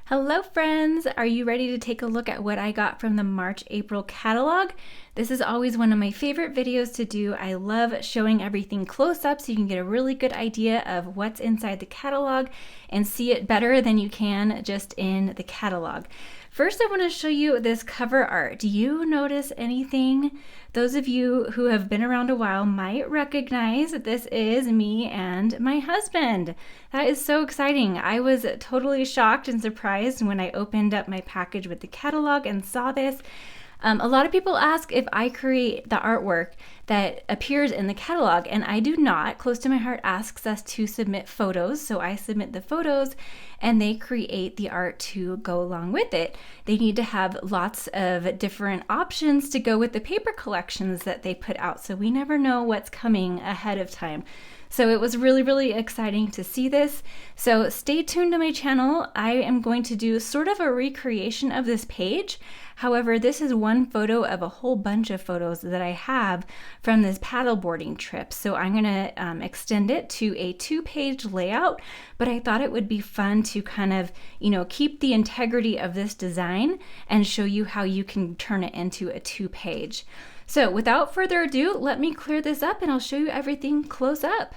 Hello friends! Are you ready to take a look at what I got from the March-April catalog? This is always one of my favorite videos to do. I love showing everything close up so you can get a really good idea of what's inside the catalog and see it better than you can just in the catalog. First, I want to show you this cover art. Do you notice anything? Those of you who have been around a while might recognize that this is me and my husband. That is so exciting. I was totally shocked and surprised when I opened up my package with the catalog and saw this. A lot of people ask if I create the artwork that appears in the catalog, and I do not. Close to My Heart asks us to submit photos, so I submit the photos and they create the art to go along with it. They need to have lots of different options to go with the paper collections that they put out, so we never know what's coming ahead of time. So it was really exciting to see this. So stay tuned to my channel. I am going to do sort of a recreation of this page. However, this is one photo of a whole bunch of photos that I have from this paddleboarding trip. So I'm gonna extend it to a 2-page layout, but I thought it would be fun to kind of, keep the integrity of this design and show you how you can turn it into a 2-page. So without further ado, let me clear this up and I'll show you everything close up.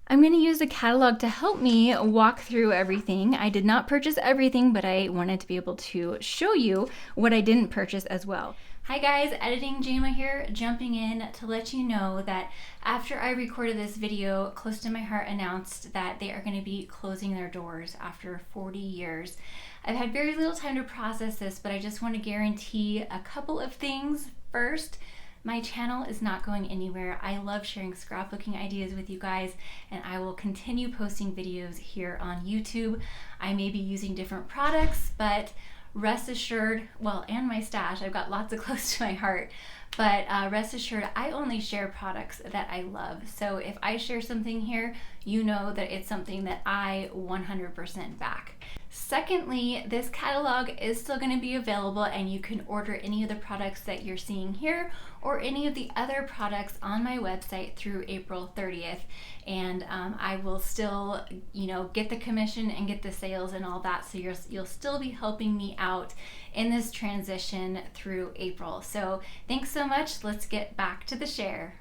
I'm going to use the catalog to help me walk through everything. I did not purchase everything, but I wanted to be able to show you what I didn't purchase as well. Hi guys, Editing Jayma here, jumping in to let you know that after I recorded this video, Close to My Heart announced that they are going to be closing their doors after 40 years. I've had very little time to process this, but I just want to guarantee a couple of things. First, my channel is not going anywhere. I love sharing scrapbooking ideas with you guys, and I will continue posting videos here on YouTube. I may be using different products, but rest assured, and my stash, I've got lots of Close to My Heart, but rest assured, I only share products that I love. So if I share something here, you know that it's something that I 100% back. Secondly, this catalog is still going to be available and you can order any of the products that you're seeing here or any of the other products on my website through April 30th. And I will still, get the commission and get the sales and all that. So you'll still be helping me out in this transition through April. So thanks so much. Let's get back to the share.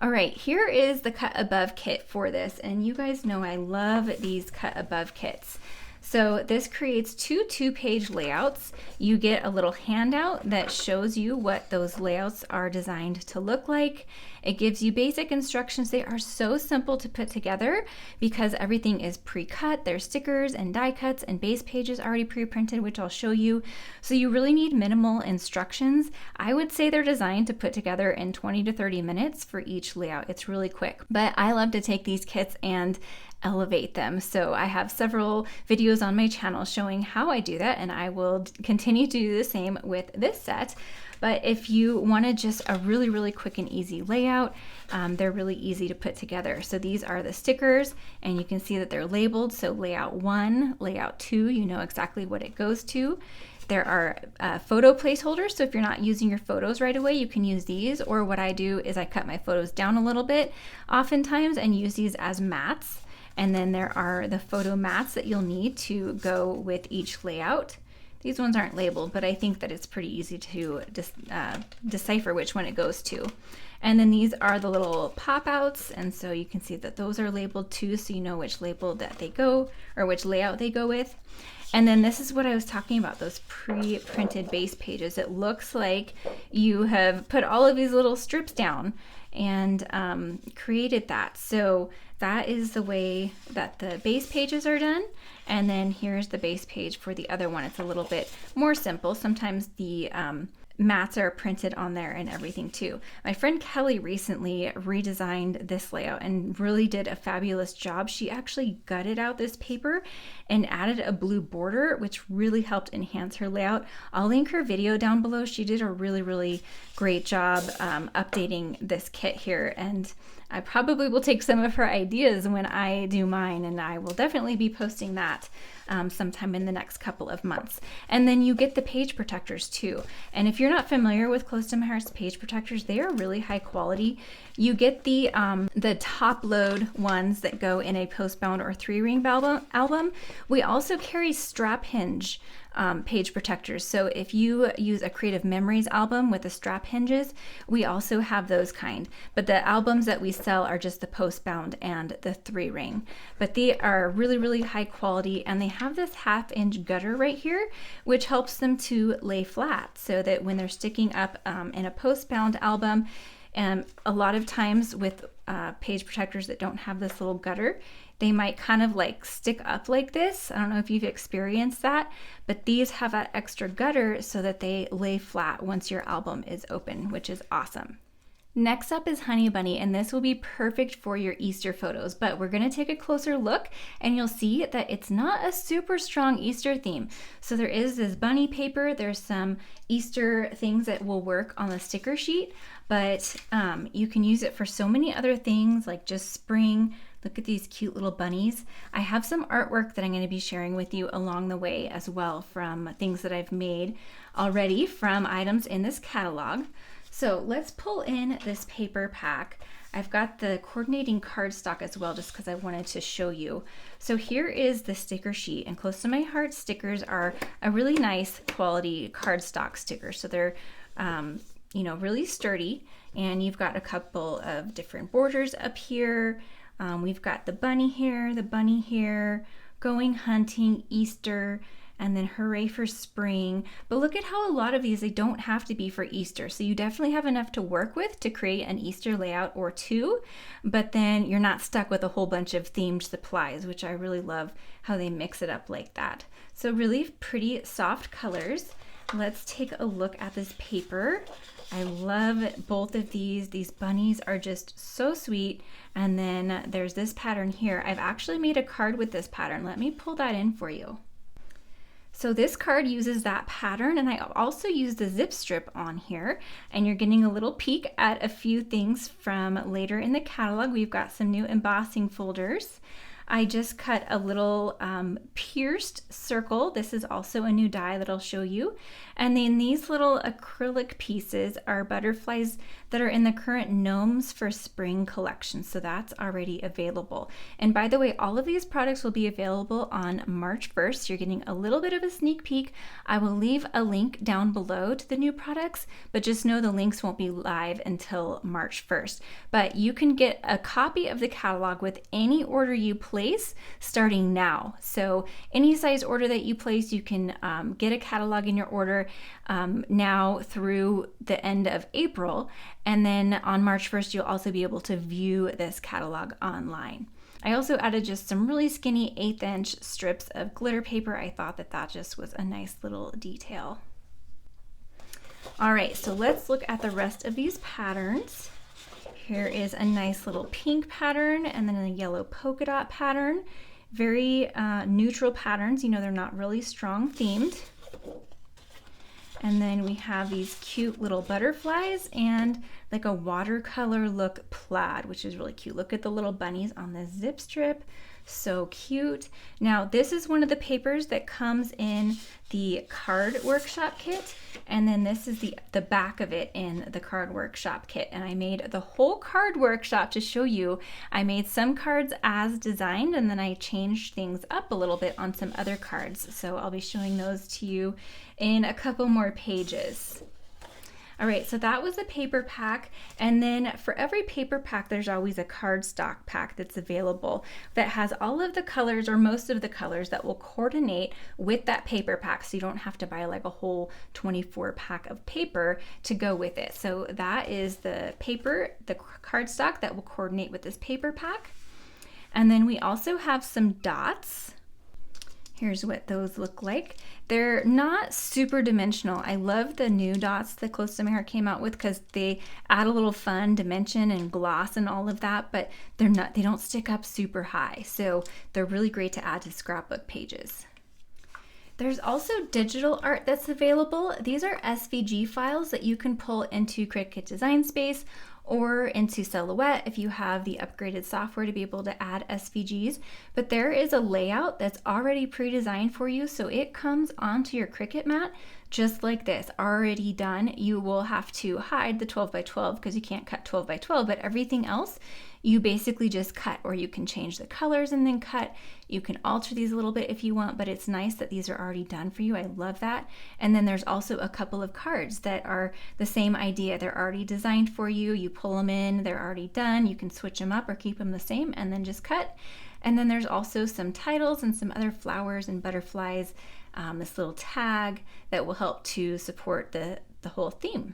All right, here is the cut above kit for this, and you guys know I love these cut above kits. So this creates two 2-page layouts. You get a little handout that shows you what those layouts are designed to look like. It gives you basic instructions. They are so simple to put together because everything is pre-cut. There's stickers and die cuts and base pages already pre-printed, which I'll show you. So you really need minimal instructions. I would say they're designed to put together in 20 to 30 minutes for each layout. It's really quick, but I love to take these kits and elevate them. So I have several videos on my channel showing how I do that, and I will continue to do the same with this set. But if you wanted just a really quick and easy layout, they're really easy to put together. So these are the stickers, and you can see that they're labeled. So layout 1, layout 2, you know exactly what it goes to. There are photo placeholders, so if you're not using your photos right away, you can use these, or what I do is I cut my photos down a little bit oftentimes and use these as mats. And then there are the photo mats that you'll need to go with each layout. These ones aren't labeled, but I think that it's pretty easy to decipher which one it goes to. And then these are the little pop-outs, and so you can see that those are labeled too, so you know which label that they go, or which layout they go with. And then this is what I was talking about, those pre-printed base pages. It looks like you have put all of these little strips down and created that. So that is the way that the base pages are done. And then here's the base page for the other one. It's a little bit more simple. Sometimes the mats are printed on there and everything too. My friend Kelly recently redesigned this layout and really did a fabulous job. She actually gutted out this paper and added a blue border, which really helped enhance her layout. I'll link her video down below. She did a really great job updating this kit here, and I probably will take some of her ideas when I do mine, and I will definitely be posting that sometime in the next couple of months. And then you get the page protectors too. And if you're not familiar with Close to My Heart's page protectors, they are really high quality. You get the top load ones that go in a postbound or 3-ring album. We also carry strap hinge page protectors. So if you use a Creative Memories album with the strap hinges, we also have those kind. But the albums that we sell are just the postbound and the 3-ring. But they are really, really high quality, and they have this 1/2-inch gutter right here, which helps them to lay flat so that when they're sticking up in a postbound album, and a lot of times with page protectors that don't have this little gutter, they might kind of like stick up like this. I don't know if you've experienced that, but these have that extra gutter so that they lay flat once your album is open, which is awesome. Next up is Honey Bunny, and this will be perfect for your Easter photos, but we're gonna take a closer look and you'll see that it's not a super strong Easter theme. So there is this bunny paper, there's some Easter things that will work on the sticker sheet, but you can use it for so many other things like just spring. Look at these cute little bunnies. I have some artwork that I'm going to be sharing with you along the way as well from things that I've made already from items in this catalog. So let's pull in this paper pack. I've got the coordinating cardstock as well just because I wanted to show you. So here is the sticker sheet, and Close to My Heart stickers are a really nice quality cardstock sticker. So they're really sturdy, and you've got a couple of different borders up here. We've got the bunny here, going hunting, Easter, and then hooray for spring. But look at how a lot of these, they don't have to be for Easter. So you definitely have enough to work with to create an Easter layout or two, but then you're not stuck with a whole bunch of themed supplies, which I really love how they mix it up like that. So really pretty soft colors. Let's take a look at this paper. I love both of these. These bunnies are just so sweet. And then there's this pattern here. I've actually made a card with this pattern. Let me pull that in for you. So this card uses that pattern, and I also used the zip strip on here, and you're getting a little peek at a few things from later in the catalog. We've got some new embossing folders. I just cut a little pierced circle. This is also a new die that I'll show you. And then these little acrylic pieces are butterflies that are in the current Gnomes for Spring collection. So that's already available. And by the way, all of these products will be available on March 1st. You're getting a little bit of a sneak peek. I will leave a link down below to the new products, but just know the links won't be live until March 1st. But you can get a copy of the catalog with any order you place starting now. So any size order that you place, you can get a catalog in your order now through the end of April, and then on March 1st you'll also be able to view this catalog online. I also added just some really skinny 1/8-inch strips of glitter paper. I thought that just was a nice little detail. All right, so let's look at the rest of these patterns. Here is a nice little pink pattern, and then a yellow polka dot pattern. Very neutral patterns, they're not really strong themed. And then we have these cute little butterflies and like a watercolor look plaid, which is really cute. Look at the little bunnies on the zip strip. So cute. Now this is one of the papers that comes in the card workshop kit, and then this is the back of it in the card workshop kit. And I made the whole card workshop to show you. I made some cards as designed, and then I changed things up a little bit on some other cards. So I'll be showing those to you in a couple more pages. All right, so that was the paper pack, and then for every paper pack there's always a cardstock pack that's available that has all of the colors or most of the colors that will coordinate with that paper pack, so you don't have to buy like a whole 24 pack of paper to go with it. So that is the paper, the cardstock that will coordinate with this paper pack. And then we also have some dots. Here's what those look like. They're not super dimensional. I love the new dots that Close to My Heart came out with because they add a little fun dimension and gloss and all of that, but they don't stick up super high. So they're really great to add to scrapbook pages. There's also digital art that's available. These are SVG files that you can pull into Cricut Design Space or into Silhouette if you have the upgraded software to be able to add SVGs. But there is a layout that's already pre-designed for you, so it comes onto your Cricut mat just like this, already done. You will have to hide the 12 by 12 because you can't cut 12 by 12, but everything else you basically just cut, or you can change the colors and then cut. You can alter these a little bit if you want, but it's nice that these are already done for you. I love that. And then there's also a couple of cards that are the same idea. They're already designed for you. You pull them in, they're already done. You can switch them up or keep them the same and then just cut. And then there's also some titles and some other flowers and butterflies, this little tag that will help to support the whole theme.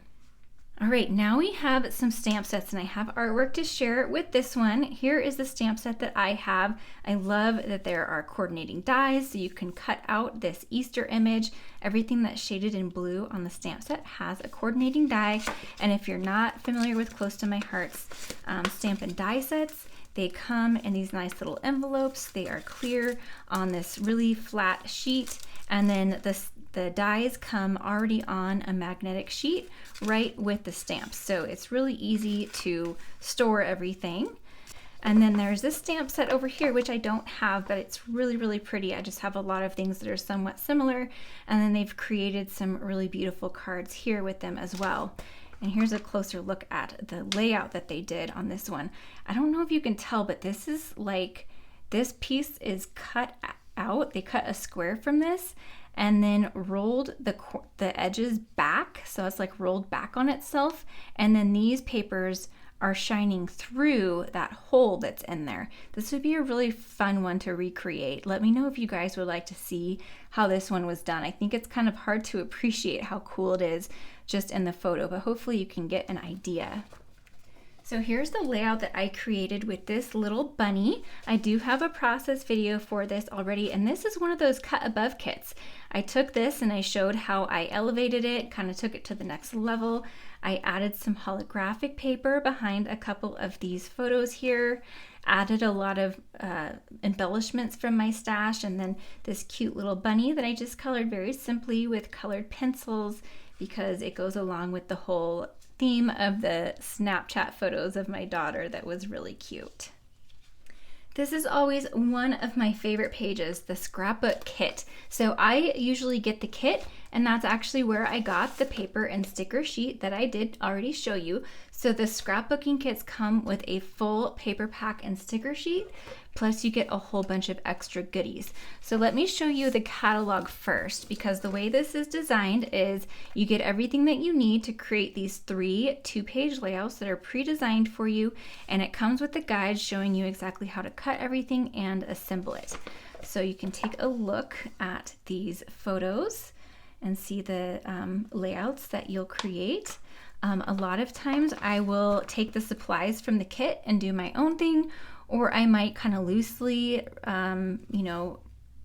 All right, now we have some stamp sets, and I have artwork to share with this one. Here is the stamp set that I have. I love that there are coordinating dies, so you can cut out this Easter image. Everything that's shaded in blue on the stamp set has a coordinating die. And if you're not familiar with Close to My Heart's stamp and die sets, they come in these nice little envelopes. They are clear on this really flat sheet, and then the dies come already on a magnetic sheet right with the stamps. So it's really easy to store everything. And then there's this stamp set over here, which I don't have, but it's really, really pretty. I just have a lot of things that are somewhat similar. And then they've created some really beautiful cards here with them as well. And here's a closer look at the layout that they did on this one. I don't know if you can tell, but this is like, this piece is cut out. They cut a square from this and then rolled the edges back. So it's like rolled back on itself. And then these papers are shining through that hole that's in there. This would be a really fun one to recreate. Let me know if you guys would like to see how this one was done. I think it's kind of hard to appreciate how cool it is just in the photo, but hopefully you can get an idea. So here's the layout that I created with this little bunny. I do have a process video for this already, and this is one of those cut above kits. I took this and I showed how I elevated it, kind of took it to the next level. I added some holographic paper behind a couple of these photos here, added a lot of embellishments from my stash, and then this cute little bunny that I just colored very simply with colored pencils because it goes along with the whole theme of the Snapchat photos of my daughter that was really cute. This is always one of my favorite pages, the scrapbook kit. So I usually get the kit, and that's actually where I got the paper and sticker sheet that I did already show you. So the scrapbooking kits come with a full paper pack and sticker sheet, plus you get a whole bunch of extra goodies. So let me show you the catalog first, because the way this is designed is you get everything that you need to create these 3 two-page layouts that are pre-designed for you, and it comes with the guide showing you exactly how to cut everything and assemble it. So you can take a look at these photos and see the layouts that you'll create. A lot of times I will take the supplies from the kit and do my own thing, or I might kind of loosely,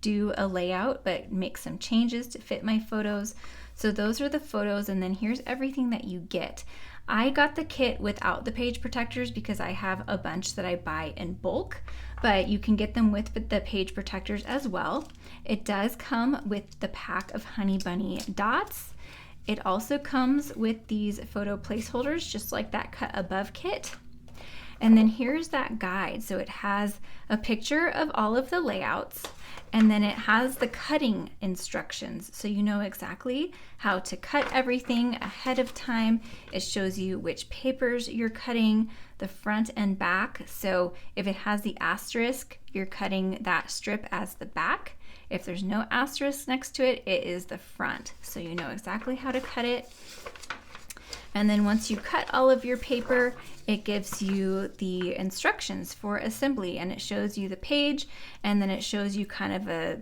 do a layout, but make some changes to fit my photos. So those are the photos, and then here's everything that you get. I got the kit without the page protectors because I have a bunch that I buy in bulk, but you can get them with the page protectors as well. It does come with the pack of Honey Bunny dots. It also comes with these photo placeholders, just like that cut above kit. And then here's that guide. So it has a picture of all of the layouts, and then it has the cutting instructions. So you know exactly how to cut everything ahead of time. It shows you which papers you're cutting, the front and back. So if it has the asterisk, you're cutting that strip as the back. If there's no asterisk next to it, it is the front. So you know exactly how to cut it. And then once you cut all of your paper, it gives you the instructions for assembly, and it shows you the page, and then it shows you kind of a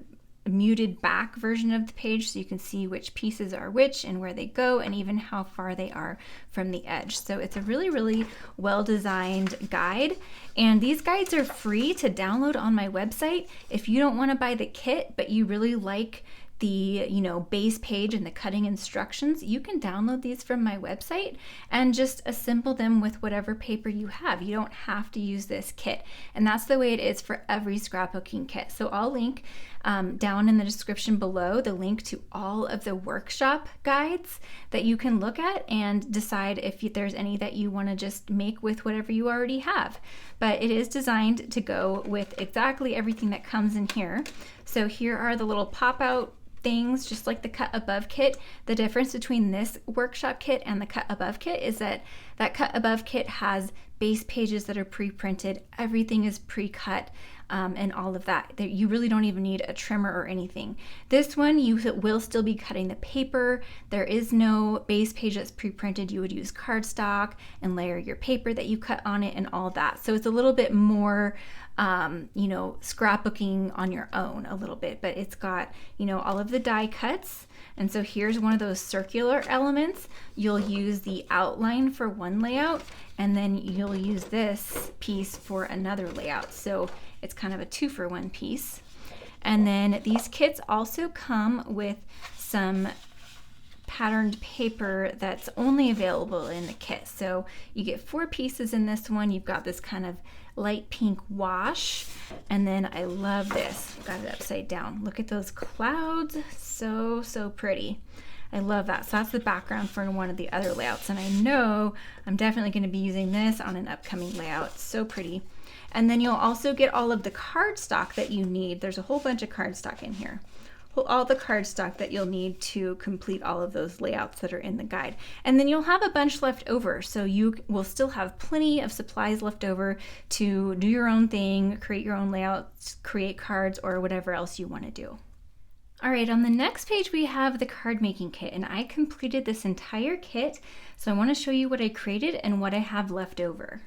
muted back version of the page so you can see which pieces are which and where they go, and even how far they are from the edge. So it's a really, really well-designed guide, and these guides are free to download on my website. If you don't want to buy the kit, but you really like the, base page and the cutting instructions, you can download these from my website and just assemble them with whatever paper you have. You don't have to use this kit. And that's the way it is for every scrapbooking kit. So I'll link down in the description below the link to all of the workshop guides that you can look at and decide if there's any that you want to just make with whatever you already have. But it is designed to go with exactly everything that comes in here. So here are the little pop-out things, just like the cut above kit. The difference between this workshop kit and the cut above kit is that cut above kit has base pages that are pre-printed. Everything is pre-cut. And all of that. You really don't even need a trimmer or anything. This one, you will still be cutting the paper. There is no base page that's pre-printed. You would use cardstock and layer your paper that you cut on it and all that. So it's a little bit more, scrapbooking on your own a little bit, but it's got, all of the die cuts. And so here's one of those circular elements. You'll use the outline for one layout, and then you'll use this piece for another layout. So it's kind of a 2-for-1 piece. And then these kits also come with some patterned paper that's only available in the kit. So you get 4 pieces in this one. You've got this kind of light pink wash, and then I love this. Got it upside down. Look at those clouds. So pretty. I love that. So that's the background for one of the other layouts, and I know I'm definitely going to be using this on an upcoming layout. So pretty. And then you'll also get all of the cardstock that you need. There's a whole bunch of cardstock in here. All the cardstock that you'll need to complete all of those layouts that are in the guide. And then you'll have a bunch left over. So you will still have plenty of supplies left over to do your own thing, create your own layouts, create cards, or whatever else you want to do. All right, on the next page we have the card making kit, and I completed this entire kit. So I want to show you what I created and what I have left over.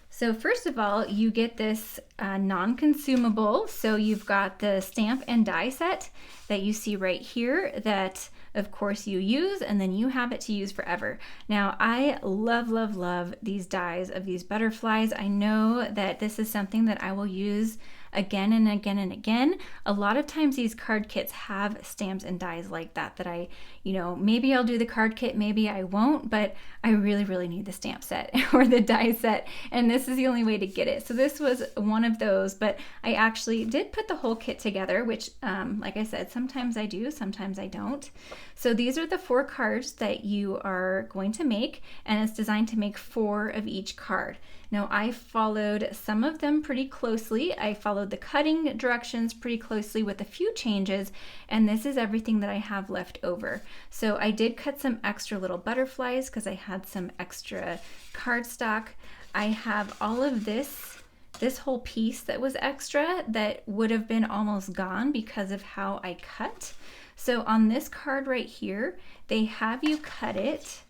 So first of all, you get this non-consumable. So you've got the stamp and die set that you see right here that of course you use, and then you have it to use forever. Now I love these dies of these butterflies. I know that this is something that I will use again and again and again. A lot of times these card kits have stamps and dies like that I, maybe I'll do the card kit, maybe I won't, but I really need the stamp set or the die set, and this is the only way to get it. So this was one of those, but I actually did put the whole kit together, which like I said, sometimes I do, sometimes I don't. So these are the 4 cards that you are going to make, and it's designed to make 4 of each card. Now I followed some of them pretty closely. I followed the cutting directions pretty closely with a few changes, and this is everything that I have left over. So I did cut some extra little butterflies because I had some extra cardstock. I have all of this whole piece that was extra that would have been almost gone because of how I cut. So on this card right here, they have you cut it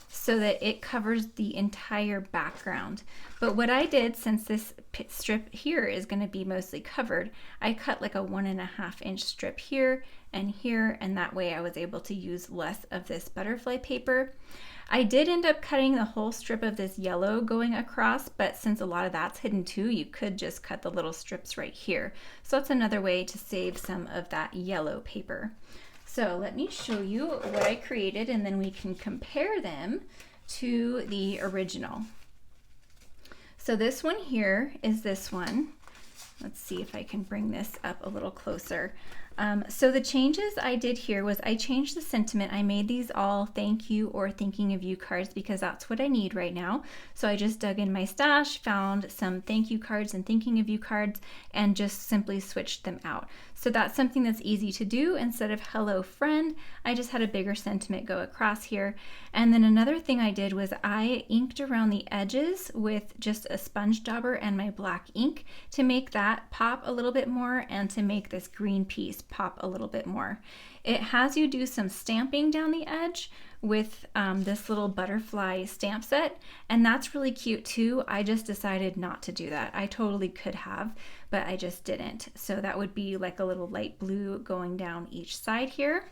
so that it covers the entire background. But what I did, since this strip here is going to be mostly covered, I cut like a 1.5 inch strip here, and that way I was able to use less of this butterfly paper. I did end up cutting the whole strip of this yellow going across, but since a lot of that's hidden too, you could just cut the little strips right here. So that's another way to save some of that yellow paper. So let me show you what I created, and then we can compare them to the original. So this one here is this one. Let's see if I can bring this up a little closer. So the changes I did here was I changed the sentiment. I made these all thank you or thinking of you cards because that's what I need right now. So I just dug in my stash, found some thank you cards and thinking of you cards, and just simply switched them out. So that's something that's easy to do. Instead of hello friend, I just had a bigger sentiment go across here. And then another thing I did was I inked around the edges with just a sponge dauber and my black ink to make that pop a little bit more and to make this green piece pop a little bit more. It has you do some stamping down the edge with this little butterfly stamp set, and that's really cute too. I just decided not to do that. I totally could have, but I just didn't. So that would be like a little light blue going down each side here.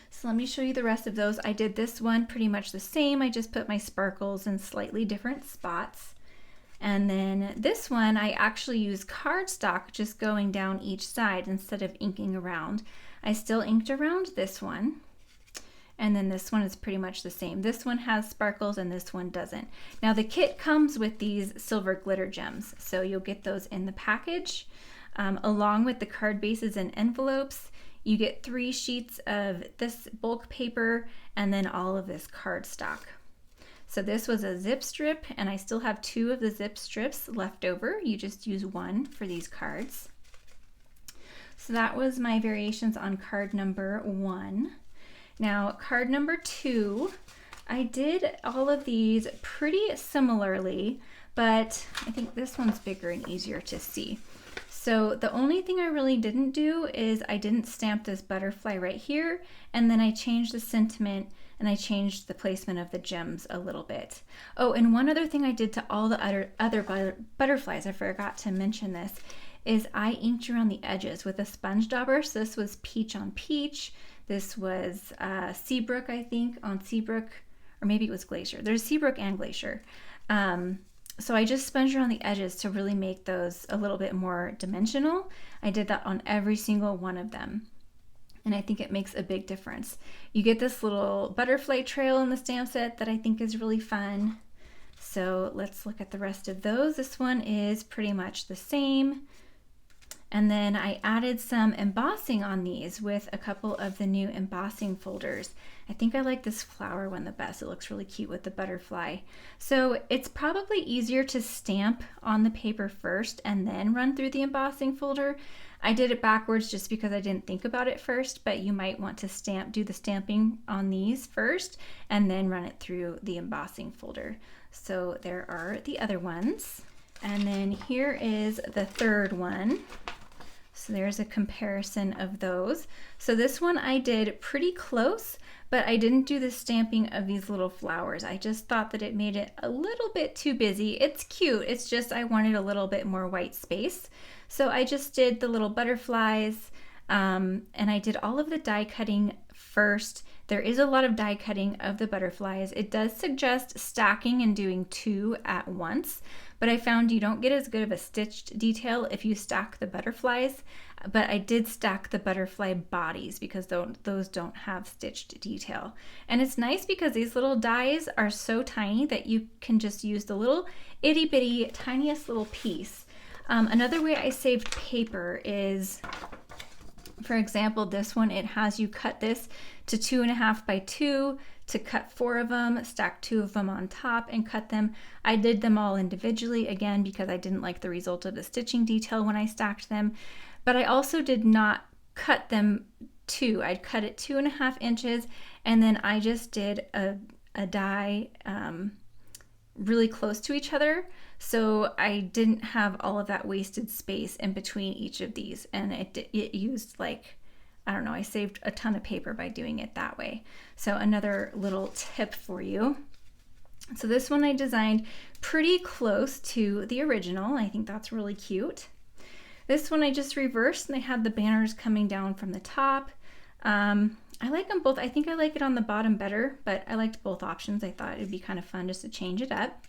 So let me show you the rest of those. I did this one pretty much the same. I just put my sparkles in slightly different spots. And then this one, I actually use cardstock just going down each side instead of inking around. I still inked around this one. And then this one is pretty much the same. This one has sparkles and this one doesn't. Now the kit comes with these silver glitter gems, so you'll get those in the package. Along with the card bases and envelopes, you get 3 sheets of this bulk paper and then all of this cardstock. So this was a zip strip, and I still have 2 of the zip strips left over. You just use 1 for these cards. So that was my variations on card number 1. Now, card number 2, I did all of these pretty similarly, but I think this one's bigger and easier to see. So the only thing I really didn't do is I didn't stamp this butterfly right here, and then I changed the sentiment and I changed the placement of the gems a little bit. Oh, and one other thing I did to all the other butterflies, I forgot to mention this, is I inked around the edges with a sponge dauber. So this was peach on peach. This was Seabrook, I think, on Seabrook, or maybe it was Glacier. There's Seabrook and Glacier. So I just sponged around the edges to really make those a little bit more dimensional. I did that on every single one of them. And I think it makes a big difference. You get this little butterfly trail in the stamp set that I think is really fun. So let's look at the rest of those. This one is pretty much the same. And then I added some embossing on these with a couple of the new embossing folders. I think I like this flower one the best. It looks really cute with the butterfly. So it's probably easier to stamp on the paper first and then run through the embossing folder. I did it backwards just because I didn't think about it first, but you might want to do the stamping on these first and then run it through the embossing folder. So there are the other ones. And then here is the third one. So there's a comparison of those. So this one I did pretty close, but I didn't do the stamping of these little flowers. I just thought that it made it a little bit too busy. It's cute, it's just I wanted a little bit more white space. So I just did the little butterflies, and I did all of the die cutting first. There is a lot of die cutting of the butterflies. It does suggest stacking and doing 2 at once, but I found you don't get as good of a stitched detail if you stack the butterflies. But I did stack the butterfly bodies because those don't have stitched detail. And it's nice because these little dies are so tiny that you can just use the little itty bitty tiniest little piece. Another way I saved paper is, for example, this one, it has you cut this to 2.5 by 2 to cut 4 of them, stack 2 of them on top and cut them. I did them all individually, again, because I didn't like the result of the stitching detail when I stacked them. But I also did not cut them 2. I cut it 2.5 inches, and then I just did a die really close to each other. So I didn't have all of that wasted space in between each of these, and it used, like, I don't know, I saved a ton of paper by doing it that way. So another little tip for you. So this one I designed pretty close to the original. I think that's really cute. This one I just reversed, and I had the banners coming down from the top. I like them both. I think I like it on the bottom better, but I liked both options. I thought it'd be kind of fun just to change it up.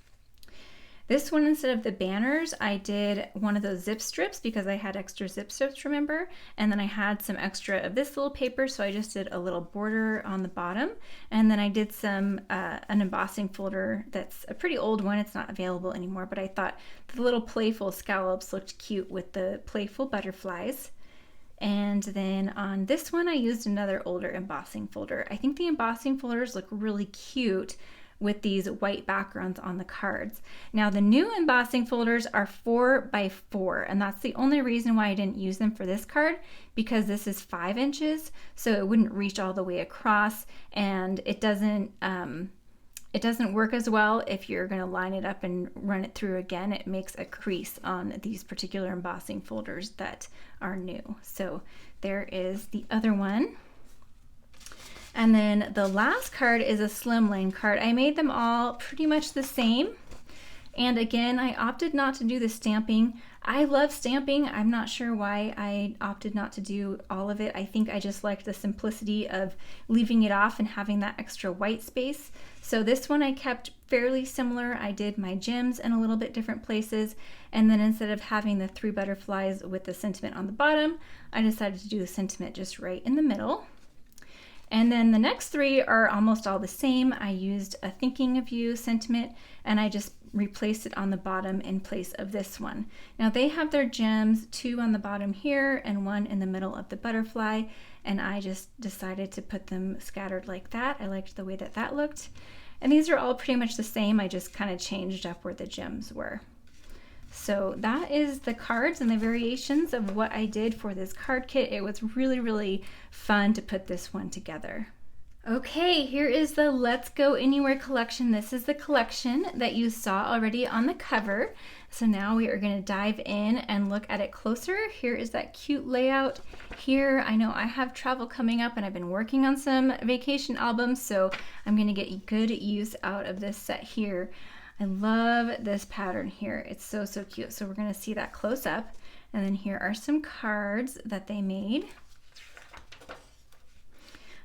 This one, instead of the banners, I did one of those zip strips because I had extra zip strips, remember? And then I had some extra of this little paper, so I just did a little border on the bottom. And then I did some an embossing folder that's a pretty old one. It's not available anymore, but I thought the little playful scallops looked cute with the playful butterflies. And then on this one, I used another older embossing folder. I think the embossing folders look really cute with these white backgrounds on the cards. Now the new embossing folders are 4 by 4, and that's the only reason why I didn't use them for this card, because this is 5 inches, so it wouldn't reach all the way across, and it doesn't work as well if you're going to line it up and run it through again. It makes a crease on these particular embossing folders that are new. So there is the other one. And then the last card is a slimline card. I made them all pretty much the same. And again, I opted not to do the stamping. I love stamping. I'm not sure why I opted not to do all of it. I think I just liked the simplicity of leaving it off and having that extra white space. So this one I kept fairly similar. I did my gems in a little bit different places. And then instead of having the 3 butterflies with the sentiment on the bottom, I decided to do the sentiment just right in the middle. And then the next 3 are almost all the same. I used a thinking of you sentiment and I just replaced it on the bottom in place of this one. Now they have their gems, 2 on the bottom here and 1 in the middle of the butterfly, and I just decided to put them scattered like that. I liked the way that that looked. And these are all pretty much the same. I just kind of changed up where the gems were. So that is the cards and the variations of what I did for this card kit. It was really, really fun to put this one together. Okay, here is the Let's Go Anywhere collection. This is the collection that you saw already on the cover. So now we are going to dive in and look at it closer. Here is that cute layout. Here, I know I have travel coming up and I've been working on some vacation albums, so I'm going to get good use out of this set here. I love this pattern here. It's so, so cute. So we're going to see that close up. And then here are some cards that they made.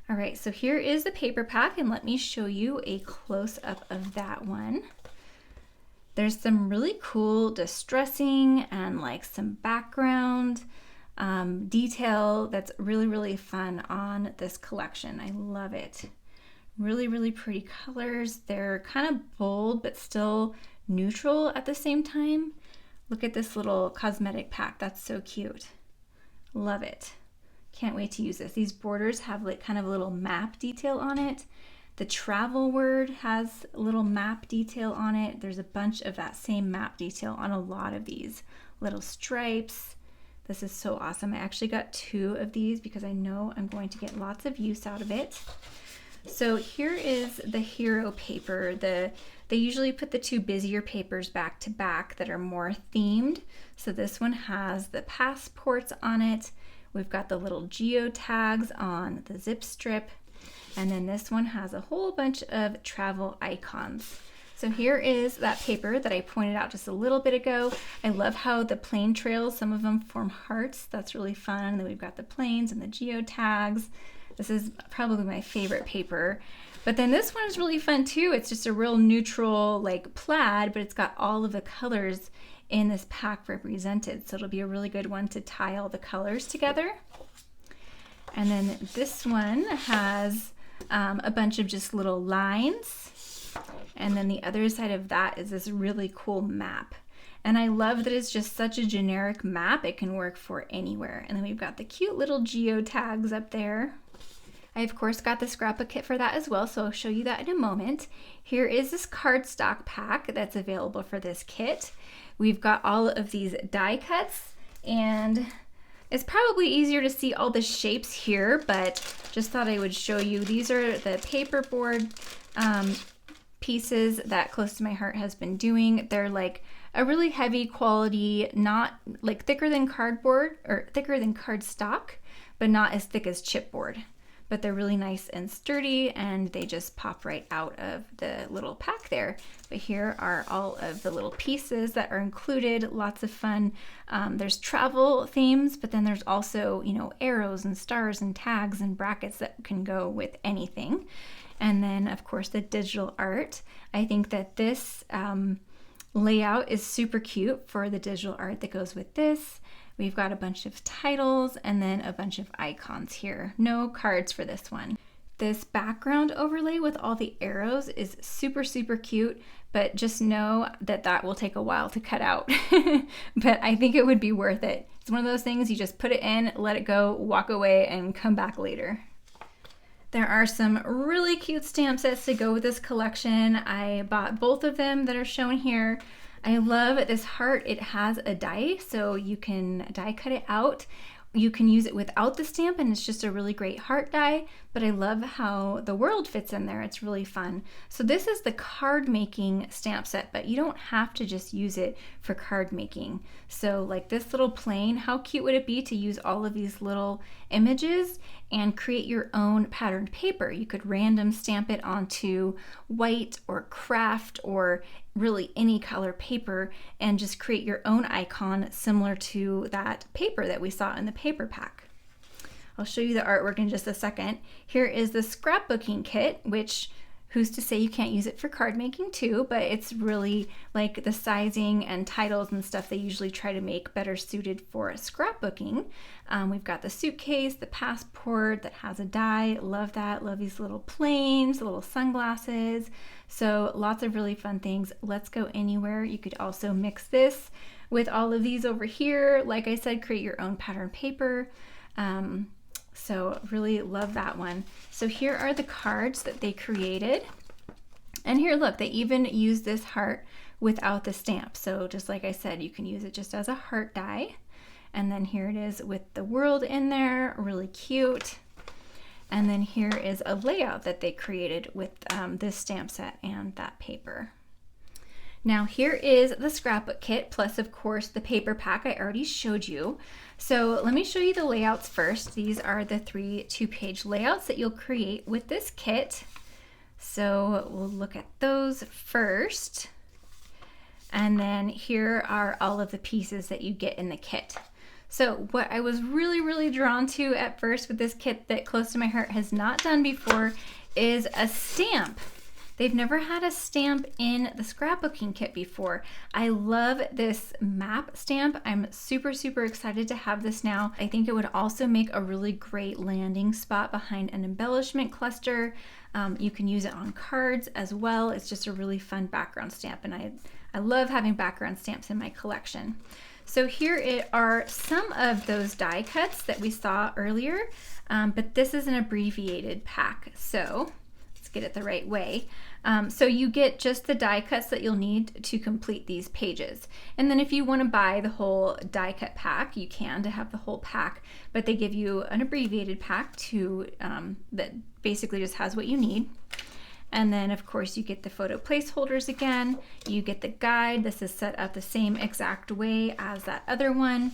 All right, so here is the paper pack, and let me show you a close up of that one. There's some really cool distressing and like some background detail that's really, really fun on this collection. I love it. Really, really pretty colors. They're kind of bold, but still neutral at the same time. Look at this little cosmetic pack. That's so cute. Love it. Can't wait to use this. These borders have like kind of a little map detail on it. The travel word has a little map detail on it. There's a bunch of that same map detail on a lot of these little stripes. This is so awesome. I actually got 2 of these because I know I'm going to get lots of use out of it. So here is the hero paper. They usually put the 2 busier papers back to back that are more themed. So this one has the passports on it. We've got the little geo tags on the zip strip. And then this one has a whole bunch of travel icons. So here is that paper that I pointed out just a little bit ago. I love how the plane trails, some of them form hearts. That's really fun. And then we've got the planes and the geo tags. This is probably my favorite paper. But then this one is really fun too. It's just a real neutral like plaid, but it's got all of the colors in this pack represented. So it'll be a really good one to tie all the colors together. And then this one has a bunch of just little lines. And then the other side of that is this really cool map. And I love that it's just such a generic map. It can work for anywhere. And then we've got the cute little geo tags up there. I of course got the scrapbook kit for that as well, so I'll show you that in a moment. Here is this cardstock pack that's available for this kit. We've got all of these die cuts, and it's probably easier to see all the shapes here, but just thought I would show you. These are the paperboard pieces that Close to My Heart has been doing. They're like a really heavy quality, not like thicker than cardboard or thicker than cardstock, but not as thick as chipboard. But they're really nice and sturdy, and they just pop right out of the little pack there. But here are all of the little pieces that are included. Lots of fun. There's travel themes, but then there's also, you know, arrows and stars and tags and brackets that can go with anything. And then of course the digital art. I think that this layout is super cute for the digital art that goes with this. We've got a bunch of titles and then a bunch of icons here. No cards for this one. This background overlay with all the arrows is super, super cute, but just know that that will take a while to cut out. But I think it would be worth it. It's one of those things you just put it in, let it go, walk away, and come back later. There are some really cute stamp sets to go with this collection. I bought both of them that are shown here. I love this heart. It has a die, so you can die cut it out. You can use it without the stamp, and it's just a really great heart die, but I love how the world fits in there. It's really fun. So this is the card making stamp set, but you don't have to just use it for card making. So like this little plane, how cute would it be to use all of these little images and create your own patterned paper. You could random stamp it onto white or craft or really any color paper and just create your own icon similar to that paper that we saw in the paper pack. I'll show you the artwork in just a second. Here is the scrapbooking kit, which who's to say you can't use it for card making too, but it's really like the sizing and titles and stuff they usually try to make better suited for scrapbooking. We've got the suitcase, the passport that has a die. Love that. Love these little planes, the little sunglasses. So lots of really fun things. Let's Go Anywhere. You could also mix this with all of these over here. Like I said, create your own pattern paper. So really love that one. So here are the cards that they created. And here, look, they even use this heart without the stamp. So just like I said, you can use it just as a heart die. And then here it is with the world in there, really cute. And then here is a layout that they created with this stamp set and that paper. Now here is the scrapbook kit, plus of course the paper pack I already showed you. So let me show you the layouts first. These are the 3 2-page layouts that you'll create with this kit. So we'll look at those first. And then here are all of the pieces that you get in the kit. So what I was really drawn to at first with this kit that Close to My Heart has not done before is a stamp. They've never had a stamp in the scrapbooking kit before. I love this map stamp. I'm super excited to have this now. I think it would also make a really great landing spot behind an embellishment cluster. You can use it on cards as well. It's just a really fun background stamp, and I love having background stamps in my collection. So here are some of those die cuts that we saw earlier, but this is an abbreviated pack. So let's get it the right way. So you get just the die cuts that you'll need to complete these pages. And then if you want to buy the whole die cut pack, you can to have the whole pack, but they give you an abbreviated pack that basically just has what you need. And then of course you get the photo placeholders again. You get the guide. This is set up the same exact way as that other one.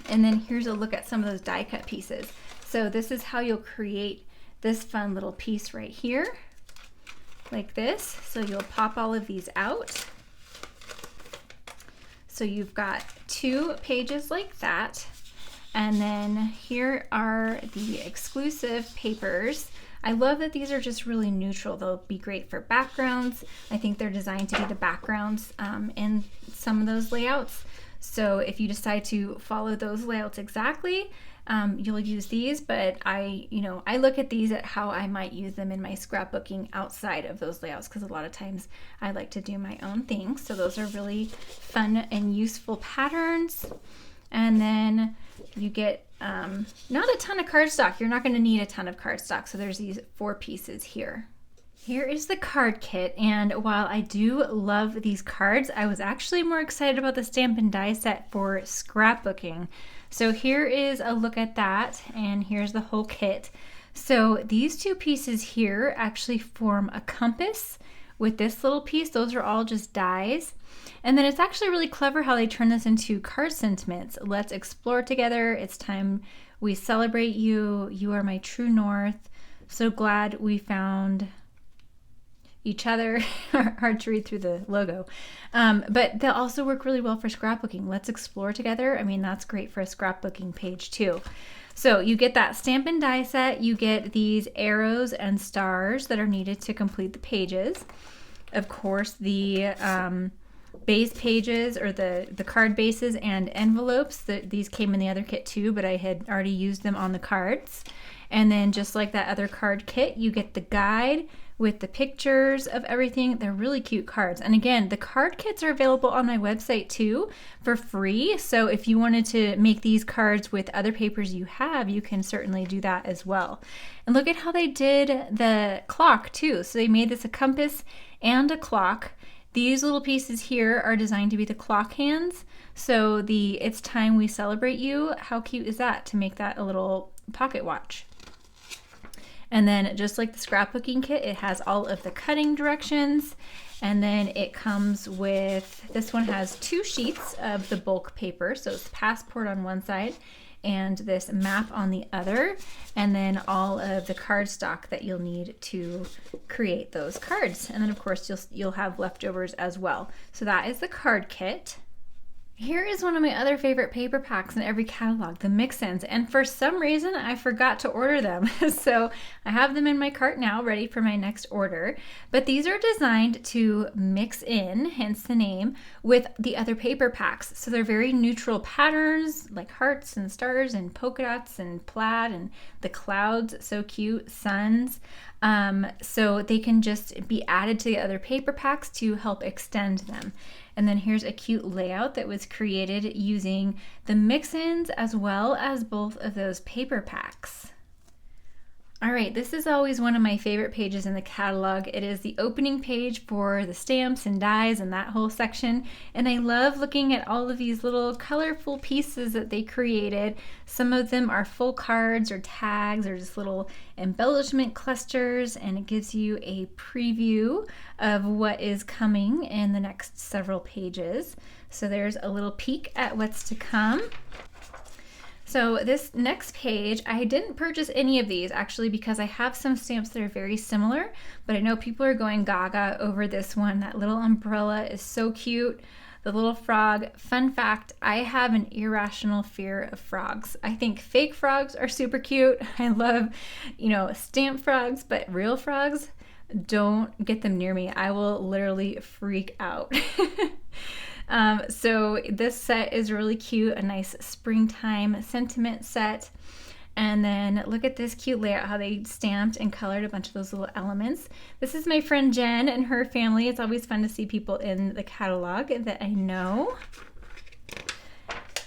And then here's a look at some of those die cut pieces. So this is how you'll create this fun little piece right here, like this. So you'll pop all of these out. So you've got 2 pages like that. And then here are the exclusive papers. I love that these are just really neutral. They'll be great for backgrounds. I think they're designed to be the backgrounds in some of those layouts. So if you decide to follow those layouts exactly, you'll use these, but I look at these at how I might use them in my scrapbooking outside of those layouts, because a lot of times I like to do my own thing. So those are really fun and useful patterns. And then you get not a ton of cardstock. You're not going to need a ton of cardstock. So there's these 4 pieces here. Here is the card kit, and while I do love these cards, I was actually more excited about the stamp and die set for scrapbooking. So here is a look at that, and here's the whole kit. So these 2 pieces here actually form a compass with this little piece. Those are all just dies. And then it's actually really clever how they turn this into card sentiments. Let's explore together. It's time we celebrate you. You are my true north. So glad we found each other. Hard to read through the logo. But they'll also work really well for scrapbooking. Let's explore together. I mean, that's great for a scrapbooking page too. So you get that stamp and die set. You get these arrows and stars that are needed to complete the pages. Of course, the base pages, or the card bases and envelopes. These came in the other kit too, but I had already used them on the cards. And then just like that other card kit, you get the guide with the pictures of everything. They're really cute cards. And again, the card kits are available on my website too for free. So if you wanted to make these cards with other papers you have, you can certainly do that as well. And look at how they did the clock too. So they made this a compass and a clock. These little pieces here are designed to be the clock hands. So the "It's time we celebrate you," how cute is that to make that a little pocket watch? And then just like the scrapbooking kit, it has all of the cutting directions. And then it comes with, this one has 2 sheets of the bulk paper. So it's the passport on one side, and this map on the other, and then all of the cardstock that you'll need to create those cards. And then of course you'll have leftovers as well. So that is the card kit. Here is one of my other favorite paper packs in every catalog, the mix-ins, and for some reason I forgot to order them. So I have them in my cart now, ready for my next order. But these are designed to mix in, hence the name, with the other paper packs. So they're very neutral patterns, like hearts and stars and polka dots and plaid and the clouds, so cute, suns. So they can just be added to the other paper packs to help extend them. And then here's a cute layout that was created using the mix-ins as well as both of those paper packs. All right, this is always one of my favorite pages in the catalog. It is the opening page for the stamps and dies and that whole section. And I love looking at all of these little colorful pieces that they created. Some of them are full cards or tags or just little embellishment clusters, and it gives you a preview of what is coming in the next several pages. So there's a little peek at what's to come. So this next page, I didn't purchase any of these actually because I have some stamps that are very similar, but I know people are going gaga over this one. That little umbrella is so cute. The little frog. Fun fact, I have an irrational fear of frogs. I think fake frogs are super cute. I love, stamp frogs, but real frogs, don't get them near me. I will literally freak out. So this set is really cute, a nice springtime sentiment set. And then look at this cute layout, how they stamped and colored a bunch of those little elements. This is my friend Jen and her family. It's always fun to see people in the catalog that I know.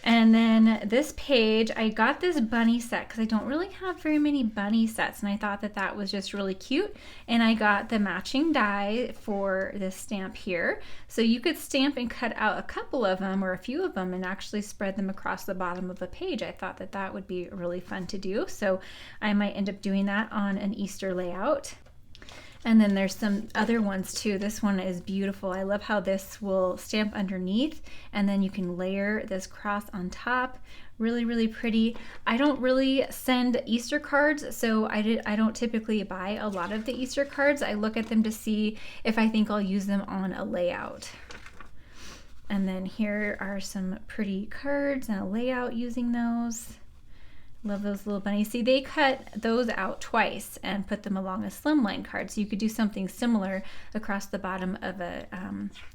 And then this page, I got this bunny set because I don't really have very many bunny sets, and I thought that that was just really cute. And I got the matching die for this stamp here. So you could stamp and cut out a couple of them or a few of them and actually spread them across the bottom of a page. I thought that that would be really fun to do. So I might end up doing that on an Easter layout. And then there's some other ones too. This one is beautiful. I love how this will stamp underneath and then you can layer this cross on top. Really, really pretty. I don't really send Easter cards, so I don't typically buy a lot of the Easter cards. I look at them to see if I think I'll use them on a layout. And then here are some pretty cards and a layout using those. Love those little bunnies. See, they cut those out twice and put them along a slimline card, so you could do something similar across the bottom of a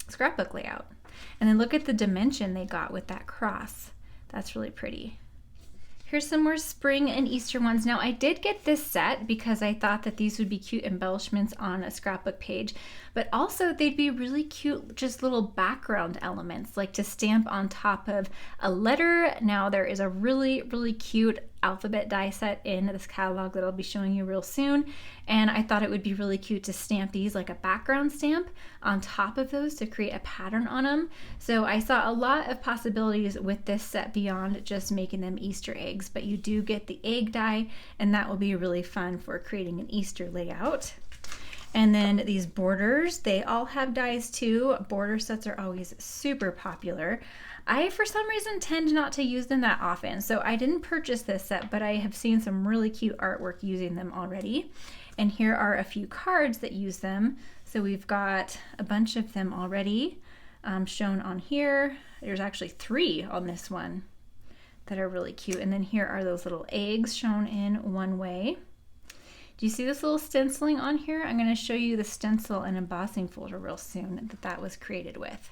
scrapbook layout. And then look at the dimension they got with that cross. That's really pretty. Here's some more spring and Easter ones. Now I did get this set because I thought that these would be cute embellishments on a scrapbook page, but also they'd be really cute, just little background elements, like to stamp on top of a letter. Now there is a really, really cute alphabet die set in this catalog that I'll be showing you real soon. And I thought it would be really cute to stamp these like a background stamp on top of those to create a pattern on them. So I saw a lot of possibilities with this set beyond just making them Easter eggs, but you do get the egg die, and that will be really fun for creating an Easter layout. And then these borders, they all have dies too. Border sets are always super popular. I, for some reason, tend not to use them that often, so I didn't purchase this set, but I have seen some really cute artwork using them already. And here are a few cards that use them. So we've got a bunch of them already shown on here. There's actually 3 on this one that are really cute. And then here are those little eggs shown in one way. Do you see this little stenciling on here? I'm going to show you the stencil and embossing folder real soon that was created with.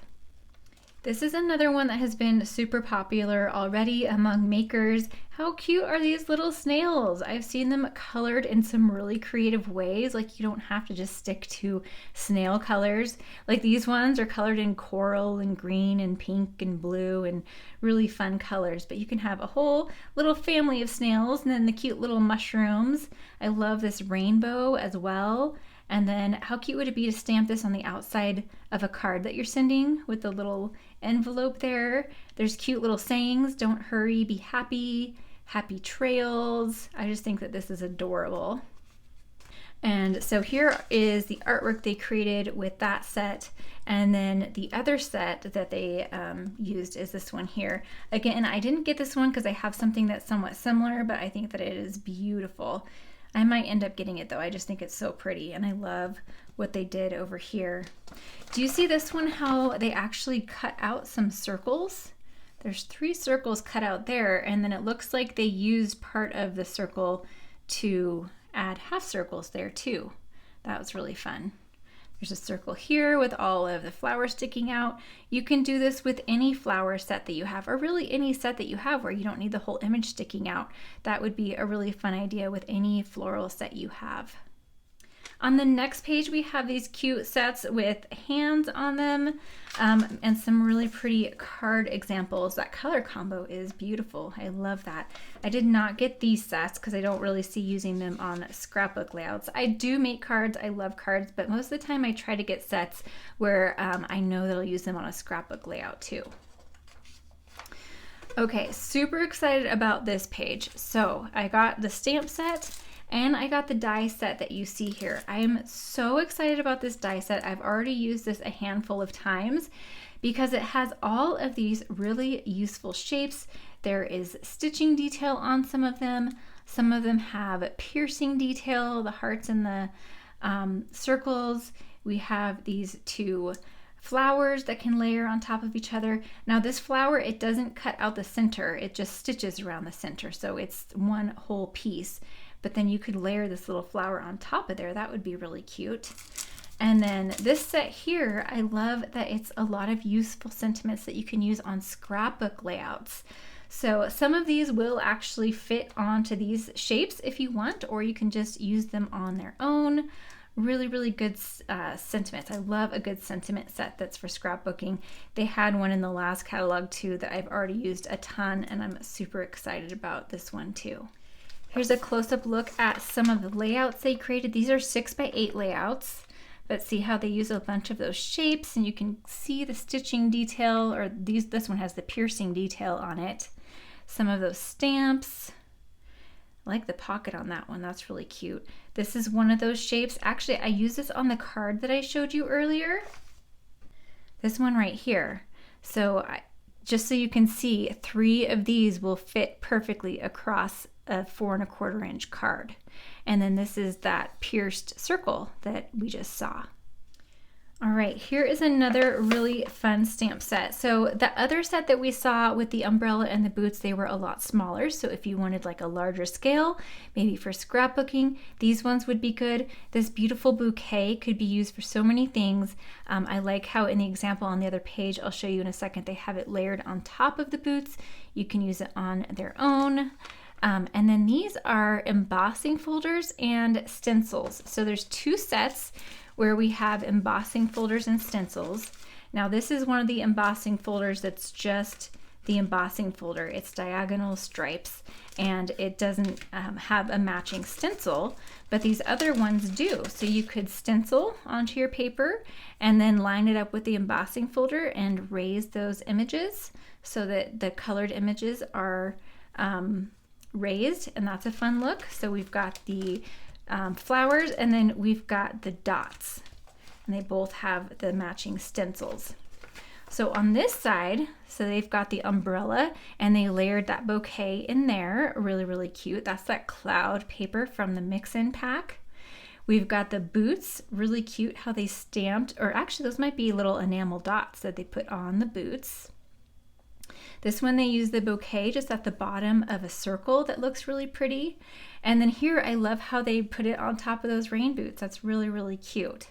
This is another one that has been super popular already among makers. How cute are these little snails? I've seen them colored in some really creative ways. Like, you don't have to just stick to snail colors. Like, these ones are colored in coral and green and pink and blue and really fun colors. But you can have a whole little family of snails, and then the cute little mushrooms. I love this rainbow as well. And then how cute would it be to stamp this on the outside of a card that you're sending with the little envelope there. There's cute little sayings. Don't hurry, be happy, happy trails. I just think that this is adorable. And so here is the artwork they created with that set. And then the other set that they used is this one here. Again, I didn't get this one because I have something that's somewhat similar, but I think that it is beautiful. I might end up getting it though. I just think it's so pretty, and I love what they did over here. Do you see this one, how they actually cut out some circles? There's 3 circles cut out there, and then it looks like they used part of the circle to add half circles there too. That was really fun. There's a circle here with all of the flowers sticking out. You can do this with any flower set that you have, or really any set that you have where you don't need the whole image sticking out. That would be a really fun idea with any floral set you have. On the next page, we have these cute sets with hands on them and some really pretty card examples. That color combo is beautiful. I love that. I did not get these sets because I don't really see using them on scrapbook layouts. I do make cards. I love cards, but most of the time I try to get sets where I know that I'll use them on a scrapbook layout too. Okay, super excited about this page. So I got the stamp set and I got the die set that you see here. I am so excited about this die set. I've already used this a handful of times because it has all of these really useful shapes. There is stitching detail on some of them. Some of them have piercing detail, the hearts and the circles. We have these 2 flowers that can layer on top of each other. Now this flower, it doesn't cut out the center, it just stitches around the center, so it's one whole piece. But then you could layer this little flower on top of there. That would be really cute. And then this set here, I love that it's a lot of useful sentiments that you can use on scrapbook layouts. So some of these will actually fit onto these shapes if you want, or you can just use them on their own. Really, really good sentiments. I love a good sentiment set that's for scrapbooking. They had one in the last catalog too that I've already used a ton, and I'm super excited about this one too. Here's a close-up look at some of the layouts they created. These are 6x8 layouts, but see how they use a bunch of those shapes, and you can see the stitching detail, or this one has the piercing detail on it. Some of those stamps. I like the pocket on that one. That's really cute. This is one of those shapes. Actually, I used this on the card that I showed you earlier. This one right here. So just so you can see, 3 of these will fit perfectly across a 4 1/4 inch card. And then this is that pierced circle that we just saw. All right, here is another really fun stamp set. So the other set that we saw with the umbrella and the boots, they were a lot smaller. So if you wanted like a larger scale, maybe for scrapbooking, these ones would be good. This beautiful bouquet could be used for so many things. I like how in the example on the other page, I'll show you in a second, they have it layered on top of the boots. You can use it on their own. And then these are embossing folders and stencils. So there's 2 sets where we have embossing folders and stencils. Now this is one of the embossing folders that's just the embossing folder. It's diagonal stripes, and it doesn't have a matching stencil, but these other ones do. So you could stencil onto your paper and then line it up with the embossing folder and raise those images so that the colored images are raised, and that's a fun look. So we've got the flowers, and then we've got the dots, and they both have the matching stencils. So on this side, so they've got the umbrella, and they layered that bouquet in there. Really, really cute. That's that cloud paper from the mix-in pack. We've got the boots, really cute how they stamped, or actually those might be little enamel dots that they put on the boots. This one they use the bouquet just at the bottom of a circle that looks really pretty. And then here I love how they put it on top of those rain boots. That's really, really cute.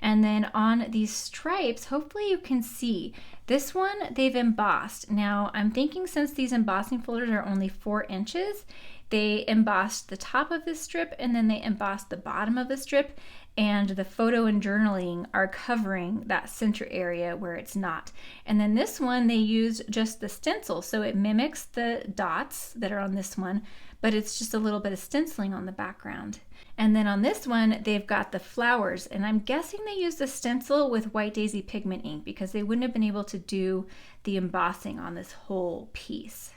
And then on these stripes, hopefully you can see, this one they've embossed. Now I'm thinking since these embossing folders are only 4 inches, they embossed the top of this strip and then they embossed the bottom of the strip, and the photo and journaling are covering that center area where it's not. And then this one they used just the stencil, so it mimics the dots that are on this one, but it's just a little bit of stenciling on the background. And then on this one they've got the flowers, and I'm guessing they used the stencil with White Daisy pigment ink because they wouldn't have been able to do the embossing on this whole piece.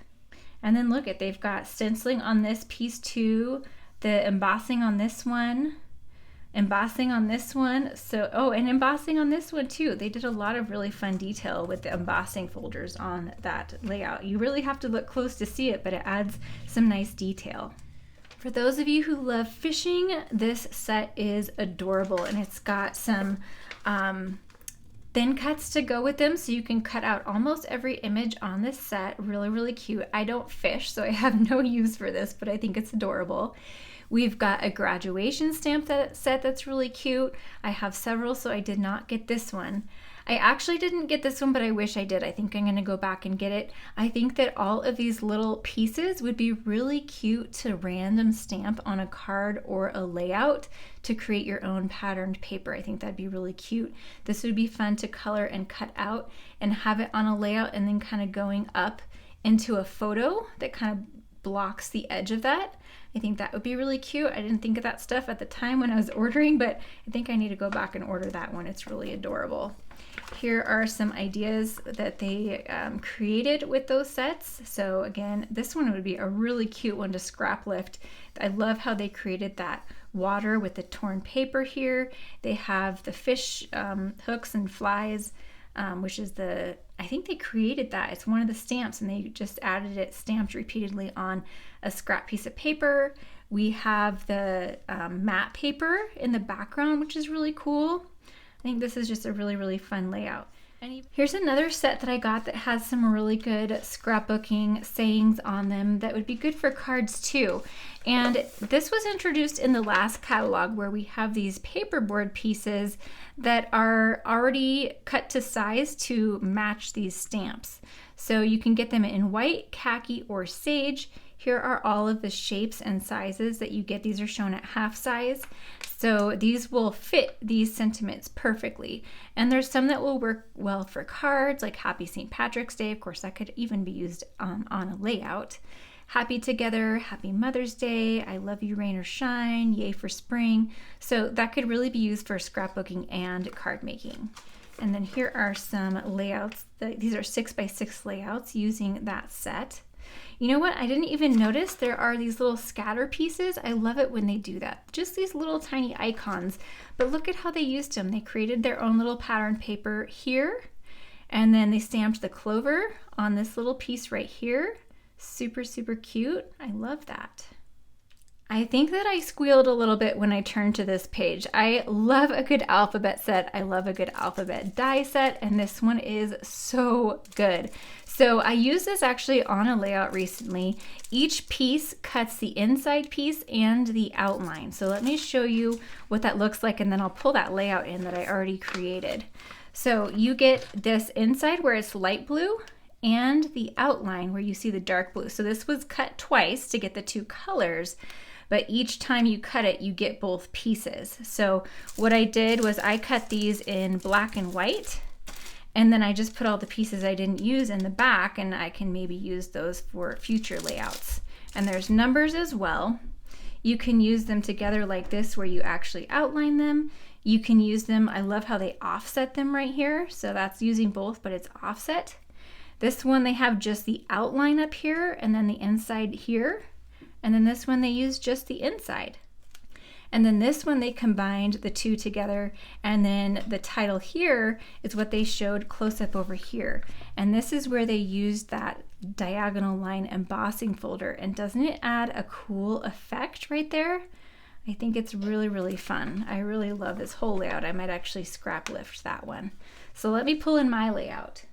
And then look at, they've got stenciling on this piece too, the embossing on this one. Embossing on this one, so, oh, and embossing on this one too. They did a lot of really fun detail with the embossing folders on that layout. You really have to look close to see it, but it adds some nice detail. For those of you who love fishing, this set is adorable, and it's got some thin cuts to go with them, so you can cut out almost every image on this set. Really, really cute. I don't fish, so I have no use for this, but I think it's adorable. We've got a graduation stamp set that's really cute. I have several, so I did not get this one. I actually didn't get this one, but I wish I did. I think I'm going to go back and get it. I think that all of these little pieces would be really cute to random stamp on a card or a layout to create your own patterned paper. I think that'd be really cute. This would be fun to color and cut out and have it on a layout and then kind of going up into a photo that kind of blocks the edge of that. I think that would be really cute. I didn't think of that stuff at the time when I was ordering, but I think I need to go back and order that one. It's really adorable. Here are some ideas that they created with those sets. So again, this one would be a really cute one to scrap lift. I love how they created that water with the torn paper here. They have the fish hooks and flies, which is I think they created that. It's one of the stamps, and they just added it stamped repeatedly on a scrap piece of paper. We have the matte paper in the background, which is really cool. I think this is just a really, really fun layout. And here's another set that I got that has some really good scrapbooking sayings on them that would be good for cards too. And this was introduced in the last catalog, where we have these paperboard pieces that are already cut to size to match these stamps. So you can get them in white, khaki, or sage. Here are all of the shapes and sizes that you get. These are shown at half size. So these will fit these sentiments perfectly. And there's some that will work well for cards, like Happy St. Patrick's Day. Of course, that could even be used on a layout. Happy Together, Happy Mother's Day, I Love You Rain or Shine, Yay for Spring. So that could really be used for scrapbooking and card making. And then here are some layouts. These are 6x6 layouts using that set. You know what? I didn't even notice there are these little scatter pieces. I love it when they do that. Just these little tiny icons. But look at how they used them. They created their own little pattern paper here, and then they stamped the clover on this little piece right here. Super, super cute. I love that. I think that I squealed a little bit when I turned to this page. I love a good alphabet set. I love a good alphabet die set, and this one is so good. So I used this actually on a layout recently. Each piece cuts the inside piece and the outline. So let me show you what that looks like, and then I'll pull that layout in that I already created. So you get this inside where it's light blue, and the outline where you see the dark blue. So this was cut twice to get the two colors, but each time you cut it, you get both pieces. So what I did was I cut these in black and white, and then I just put all the pieces I didn't use in the back, and I can maybe use those for future layouts. And there's numbers as well. You can use them together like this, where you actually outline them. You can use them, I love how they offset them right here. So that's using both, but it's offset. This one, they have just the outline up here and then the inside here. And then this one, they use just the inside. And then this one, they combined the two together. And then the title here is what they showed close up over here. And this is where they used that diagonal line embossing folder. And doesn't it add a cool effect right there? I think it's really, really fun. I really love this whole layout. I might actually scrap lift that one. So let me pull in my layout.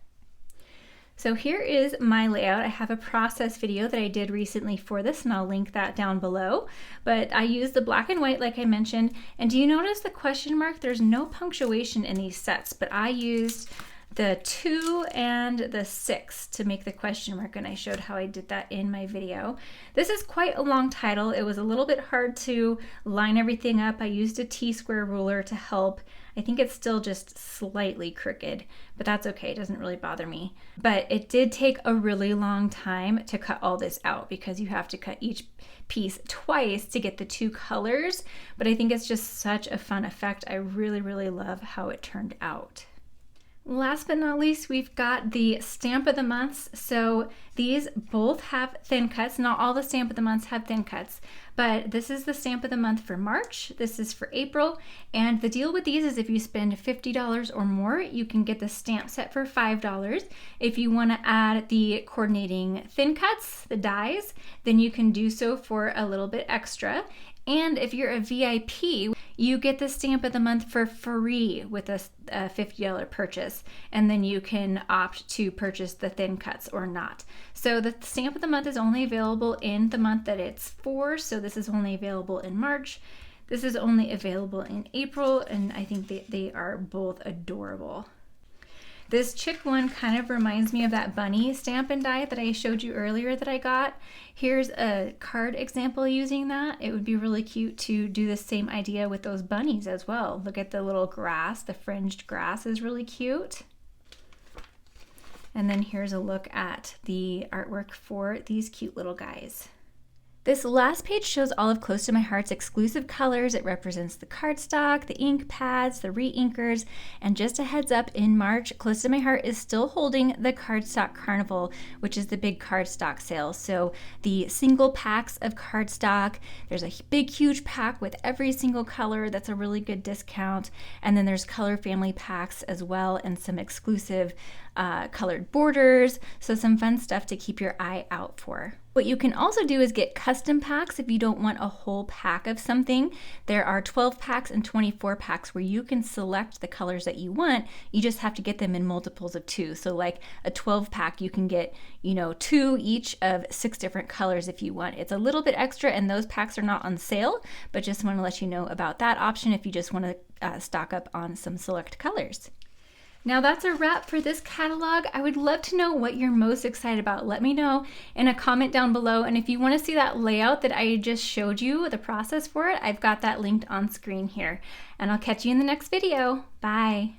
So here is my layout. I have a process video that I did recently for this, and I'll link that down below. But I used the black and white like I mentioned. And do you notice the question mark? There's no punctuation in these sets, but I used the 2 and the 6 to make the question mark, and I showed how I did that in my video. This is quite a long title. It was a little bit hard to line everything up. I used a T-square ruler to help. I think it's still just slightly crooked, but that's okay. It doesn't really bother me. But it did take a really long time to cut all this out, because you have to cut each piece twice to get the two colors. But I think it's just such a fun effect. I really, really love how it turned out. Last but not least, we've got the stamp of the months. So these both have thin cuts. Not all the stamp of the months have thin cuts, but this is the stamp of the month for March. This is for April. And the deal with these is if you spend $50 or more, you can get the stamp set for $5. If you want to add the coordinating thin cuts, the dies, then you can do so for a little bit extra. And if you're a VIP, you get the stamp of the month for free with a $50 purchase, and then you can opt to purchase the thin cuts or not. So the stamp of the month is only available in the month that it's for, so this is only available in March. This is only available in April, and I think they are both adorable. This chick one kind of reminds me of that bunny stamp and die that I showed you earlier that I got. Here's a card example using that. It would be really cute to do the same idea with those bunnies as well. Look at the little grass, the fringed grass is really cute. And then here's a look at the artwork for these cute little guys. This last page shows all of Close to My Heart's exclusive colors. It represents the cardstock, the ink pads, the re-inkers, and just a heads up, in March, Close to My Heart is still holding the Cardstock Carnival, which is the big cardstock sale. So the single packs of cardstock, there's a big, huge pack with every single color. That's a really good discount. And then there's color family packs as well, and some exclusive colored borders. So some fun stuff to keep your eye out for. What you can also do is get custom packs if you don't want a whole pack of something. There are 12 packs and 24 packs where you can select the colors that you want. You just have to get them in multiples of 2. So like a 12 pack, you can get, 2 each of 6 different colors if you want. It's a little bit extra, and those packs are not on sale, but just want to let you know about that option if you just want to stock up on some select colors. Now that's a wrap for this catalog. I would love to know what you're most excited about. Let me know in a comment down below. And if you want to see that layout that I just showed you, the process for it, I've got that linked on screen here. And I'll catch you in the next video. Bye.